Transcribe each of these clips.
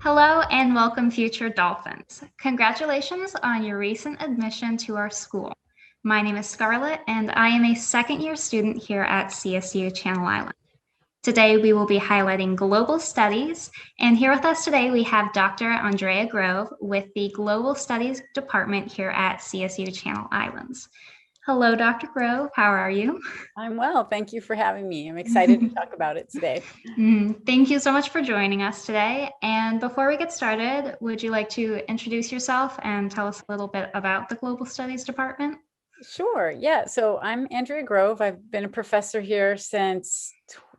Hello and welcome, future Dolphins. Congratulations on your recent admission to our school. My name is Scarlett, and I am a second-year student here at CSU Channel Island. Today, we will be highlighting global studies, and here with us today, we have Dr. Andrea Grove with the Global Studies Department here at CSU Channel Islands. Hello, Dr. Grove. How are you? I'm well. Thank you for having me. I'm excited to talk about it today. Thank you so much for joining us today. And before we get started, would you like to introduce yourself and tell us a little bit about the Global Studies Department? Sure. Yeah. So I'm Andrea Grove. I've been a professor here since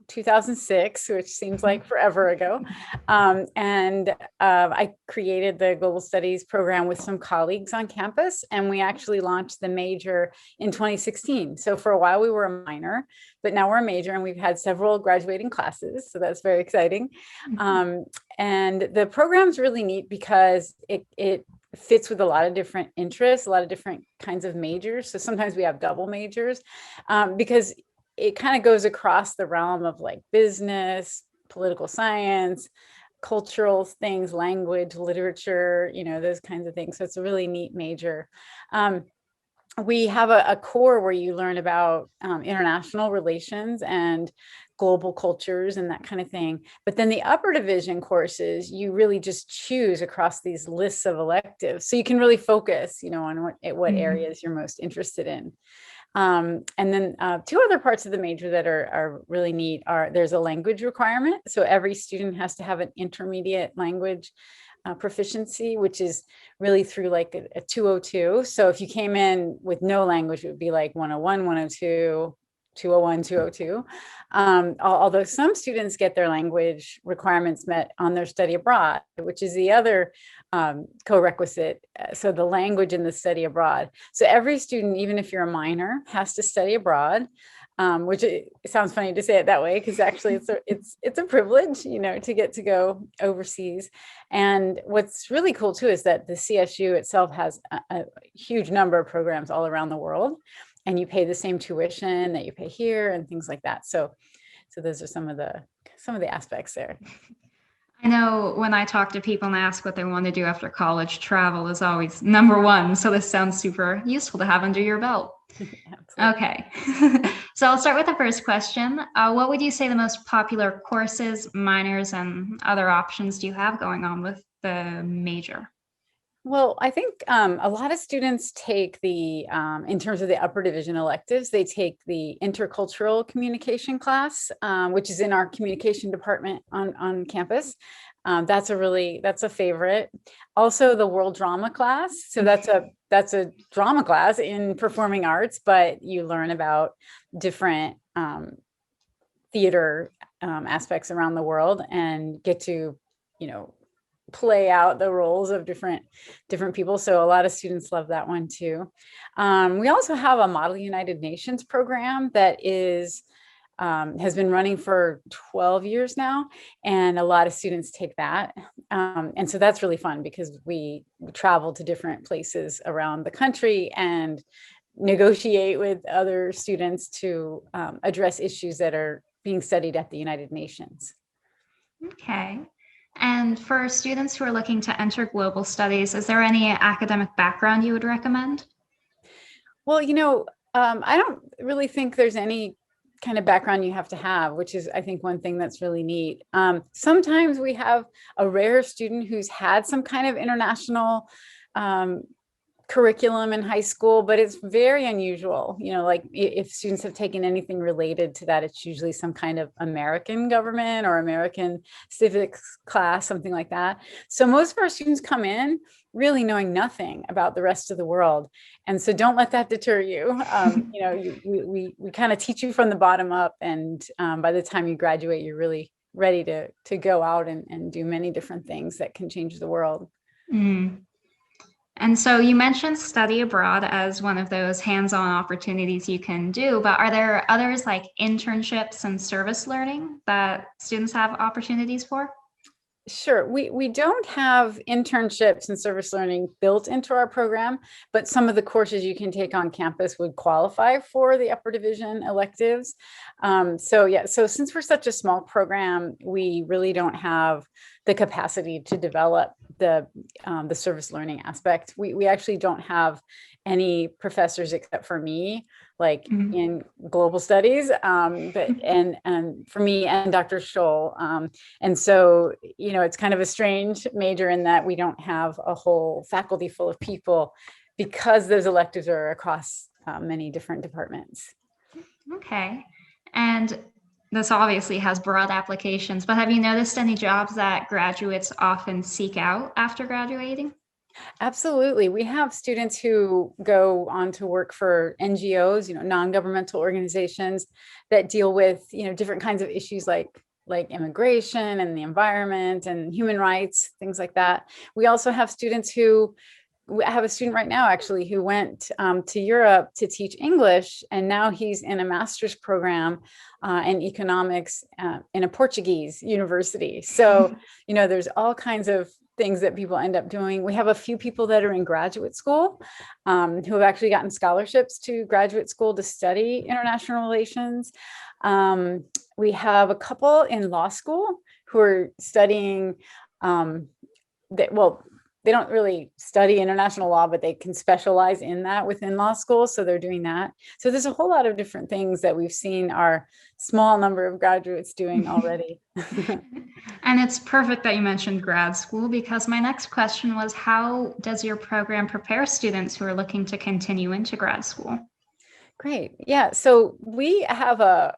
2006, which seems like forever ago. I created the Global Studies program with some colleagues on campus, and we actually launched the major in 2016. So for a while we were a minor, but now we're a major, and we've had several graduating classes. So that's very exciting. And the program's really neat because it fits with a lot of different interests, a lot of different kinds of majors. So sometimes we have double majors because it kind of goes across the realm of like business, political science, cultural things, language, literature, those kinds of things. So it's a really neat major. We have a core where you learn about international relations and global cultures and that kind of thing. But then the upper division courses, you really just choose across these lists of electives. So you can really focus, on what areas you're most interested in. And then two other parts of the major that are really neat are there's a language requirement. So every student has to have an intermediate language proficiency, which is really through like a 202. So if you came in with no language, it would be like 101, 102, 201, 202. Although some students get their language requirements met on their study abroad, which is the other co-requisite. So the language in the study abroad. So every student, even if you're a minor, has to study abroad, which it sounds funny to say it that way, because actually it's a privilege, to get to go overseas. And what's really cool too is that the CSU itself has a huge number of programs all around the world. And you pay the same tuition that you pay here and things like that. So those are some of the aspects there. I know when I talk to people and ask what they want to do after college, travel is always number one. So this sounds super useful to have under your belt. Okay. So I'll start with the first question. What would you say the most popular courses, minors, and other options do you have going on with the major? Well, I think a lot of students take in terms of the upper division electives, they take the intercultural communication class, which is in our communication department on campus. That's a favorite. Also the world drama class. So that's a drama class in performing arts, but you learn about different theater aspects around the world and get to, play out the roles of different people. So a lot of students love that one too. We also have a Model United Nations program that has been running for 12 years now, and a lot of students take that. And so that's really fun because we travel to different places around the country and negotiate with other students to address issues that are being studied at the United Nations. Okay. And for students who are looking to enter global studies, is there any academic background you would recommend? Well, I don't really think there's any kind of background you have to have, which is, I think, one thing that's really neat. Sometimes we have a rare student who's had some kind of international curriculum in high school, but it's very unusual. Like if students have taken anything related to that, it's usually some kind of American government or American civics class, something like that. So most of our students come in really knowing nothing about the rest of the world. And so don't let that deter you. We kind of teach you from the bottom up. And by the time you graduate, you're really ready to go out and do many different things that can change the world. And so you mentioned study abroad as one of those hands-on opportunities you can do, but are there others like internships and service learning that students have opportunities for? Sure. We don't have internships and service learning built into our program, but some of the courses you can take on campus would qualify for the upper division electives. So since we're such a small program, we really don't have the capacity to develop the service learning aspect. We actually don't have any professors except for me, like in global studies, and for me and Dr. Scholl. And so, it's kind of a strange major in that we don't have a whole faculty full of people because those electives are across many different departments. Okay. And this obviously has broad applications, but have you noticed any jobs that graduates often seek out after graduating? Absolutely. We have students who go on to work for NGOs, non-governmental organizations that deal with, different kinds of issues like immigration and the environment and human rights, things like that. We also have students I have a student right now actually who went to Europe to teach English, and now he's in a master's program in economics in a Portuguese university. So, there's all kinds of things that people end up doing. We have a few people that are in graduate school who have actually gotten scholarships to graduate school to study international relations. We have a couple in law school who are studying they don't really study international law, but they can specialize in that within law school. So they're doing that. So there's a whole lot of different things that we've seen our small number of graduates doing already. And it's perfect that you mentioned grad school, because my next question was, how does your program prepare students who are looking to continue into grad school? Great. Yeah. So we have a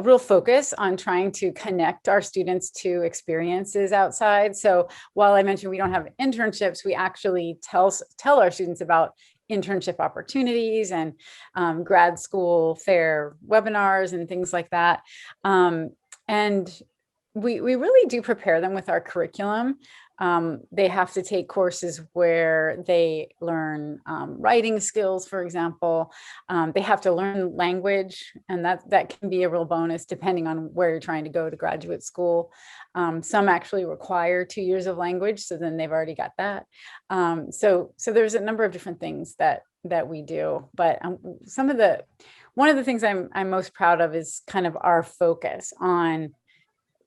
real focus on trying to connect our students to experiences outside. So while I mentioned we don't have internships, we actually tell our students about internship opportunities and grad school fair webinars and things like that. And we really do prepare them with our curriculum. They have to take courses where they learn writing skills, for example. They have to learn language, and that can be a real bonus depending on where you're trying to go to graduate school. Some actually require 2 years of language, so then they've already got that. So there's a number of different things that we do, but one of the things I'm most proud of is kind of our focus on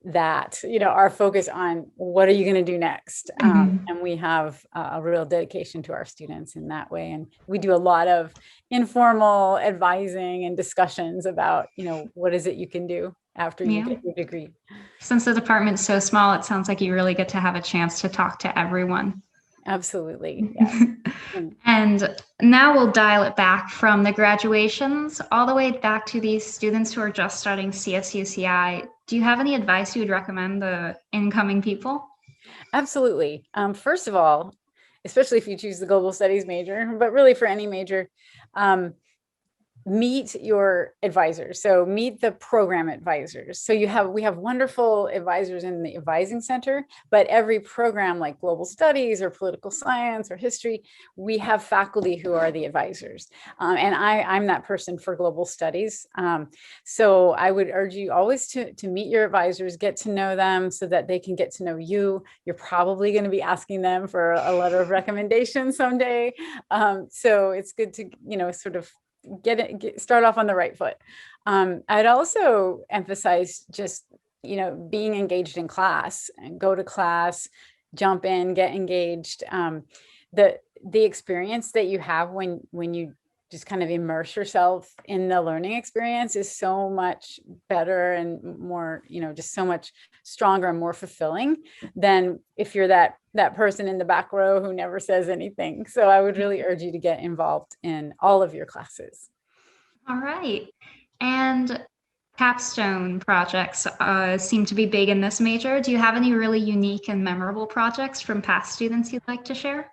that, our focus on what are you going to do next? And we have a real dedication to our students in that way. And we do a lot of informal advising and discussions about, what is it you can do after you get your degree. Since the department's so small, it sounds like you really get to have a chance to talk to everyone. Absolutely. Yeah. And now we'll dial it back from the graduations all the way back to these students who are just starting CSUCI. Do you have any advice you would recommend the incoming people? Absolutely. First of all, especially if you choose the global studies major, but really for any major, meet your advisors. So meet the program advisors. So we have wonderful advisors in the advising center, but every program like global studies or political science or history, we have faculty who are the advisors. And I'm that person for global studies. So I would urge you always to meet your advisors, get to know them so that they can get to know you. You're probably going to be asking them for a letter of recommendation someday. So it's good to, sort of start off on the right foot. I'd also emphasize just, being engaged in class and go to class, jump in, get engaged. The experience that you have when you just kind of immerse yourself in the learning experience is so much better and more, just so much stronger and more fulfilling than if you're that person in the back row who never says anything. So I would really urge you to get involved in all of your classes. All right. And capstone projects seem to be big in this major. Do you have any really unique and memorable projects from past students you'd like to share?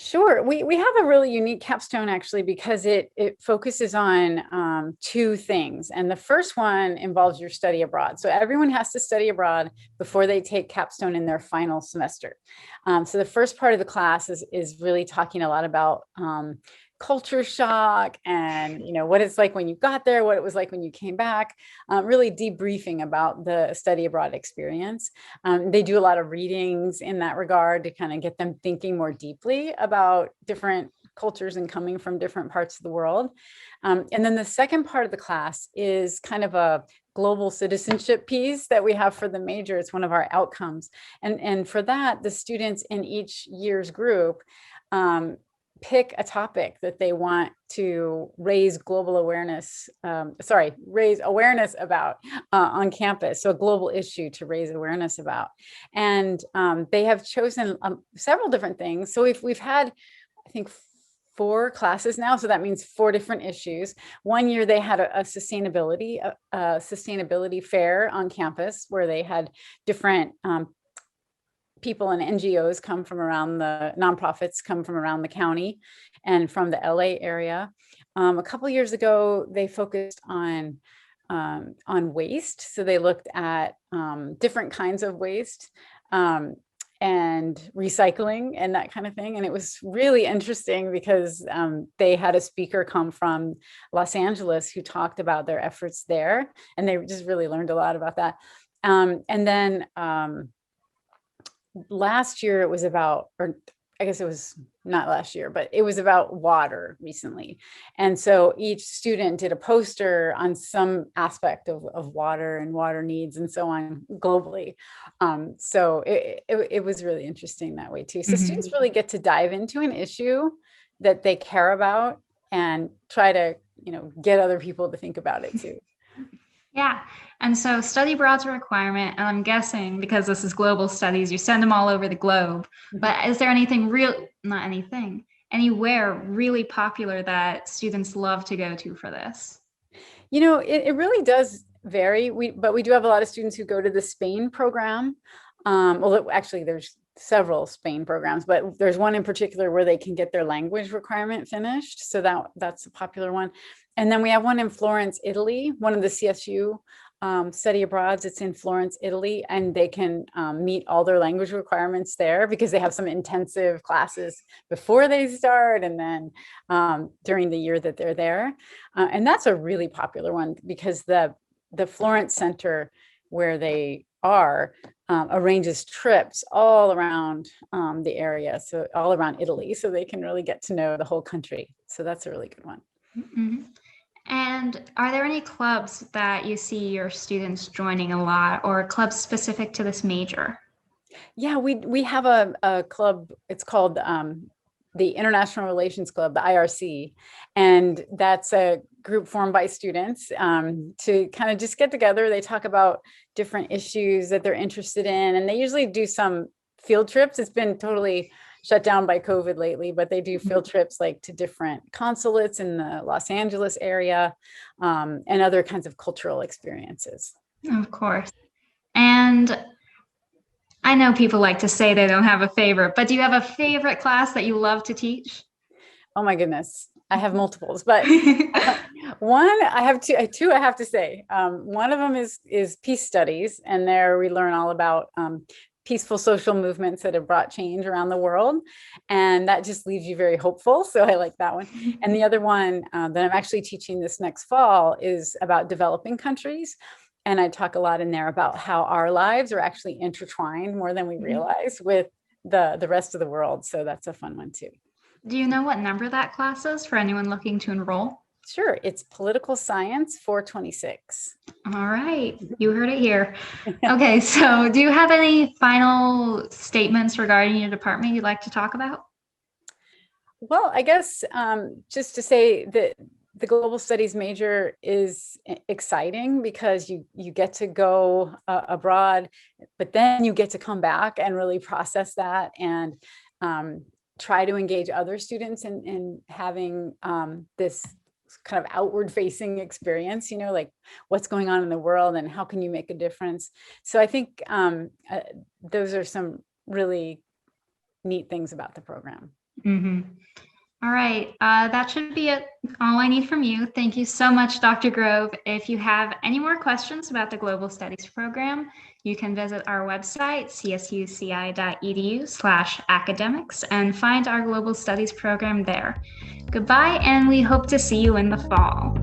Sure. We have a really unique capstone actually because it focuses on two things. And the first one involves your study abroad. So everyone has to study abroad before they take capstone in their final semester. So the first part of the class is really talking a lot about culture shock and, what it's like when you got there, what it was like when you came back, really debriefing about the study abroad experience. They do a lot of readings in that regard to kind of get them thinking more deeply about different cultures and coming from different parts of the world. And then the second part of the class is kind of a global citizenship piece that we have for the major. It's one of our outcomes. And for that, the students in each year's group pick a topic that they want to raise awareness about on campus. So a global issue to raise awareness about. And they have chosen several different things. So we've had, I think, 4 classes now. So that means 4 different issues. One year they had a sustainability fair on campus where they had different people and NGOs come from around nonprofits come from around the county and from the LA area. A couple years ago, they focused on waste. So they looked at different kinds of waste and recycling and that kind of thing. And it was really interesting because they had a speaker come from Los Angeles who talked about their efforts there. And they just really learned a lot about that. And then last year it was about, or I guess it was not last year, but it was about water recently. And so each student did a poster on some aspect of water and water needs and so on globally. So it was really interesting that way too. So students really get to dive into an issue that they care about and try to, get other people to think about it too. Yeah. And so study abroad's a requirement, and I'm guessing because this is global studies, you send them all over the globe. But is there anywhere really popular that students love to go to for this? It really does vary. But we do have a lot of students who go to the Spain program. Well, actually, there's several Spain programs, but there's one in particular where they can get their language requirement finished. So that's a popular one. And then we have one in Florence, Italy, one of the CSU study abroads. It's in Florence, Italy, and they can meet all their language requirements there because they have some intensive classes before they start and then during the year that they're there. And that's a really popular one because the Florence Center where they are arranges trips all around the area, so all around Italy, so they can really get to know the whole country. So that's a really good one. Mm-hmm. And are there any clubs that you see your students joining a lot, or clubs specific to this major? Yeah, we have a club. It's called the International Relations Club, the IRC. And that's a group formed by students to kind of just get together. They talk about different issues that they're interested in. And they usually do some field trips. It's been totally shut down by COVID lately, but they do field trips like to different consulates in the Los Angeles area and other kinds of cultural experiences. Of course. And I know people like to say they don't have a favorite, but do you have a favorite class that you love to teach? Oh my goodness. I have multiples, but one, I have two I have to say. One of them is peace studies, and there we learn all about peaceful social movements that have brought change around the world. And that just leaves you very hopeful. So I like that one. And the other one that I'm actually teaching this next fall is about developing countries. And I talk a lot in there about how our lives are actually intertwined more than we realize with the rest of the world. So that's a fun one too. Do you know what number that class is for anyone looking to enroll? Sure. It's Political Science 426. All right. You heard it here. Okay. So do you have any final statements regarding your department you'd like to talk about? Well, I guess just to say that the global studies major is exciting because you get to go abroad, but then you get to come back and really process that and try to engage other students in having this kind of outward facing experience, like what's going on in the world and how can you make a difference. So I think those are some really neat things about the program. Mm-hmm. All right. That should be it. All I need from you. Thank you so much, Dr. Grove. If you have any more questions about the Global Studies program, you can visit our website, CSUCI.EDU/academics, and find our Global Studies program there. Goodbye, and we hope to see you in the fall.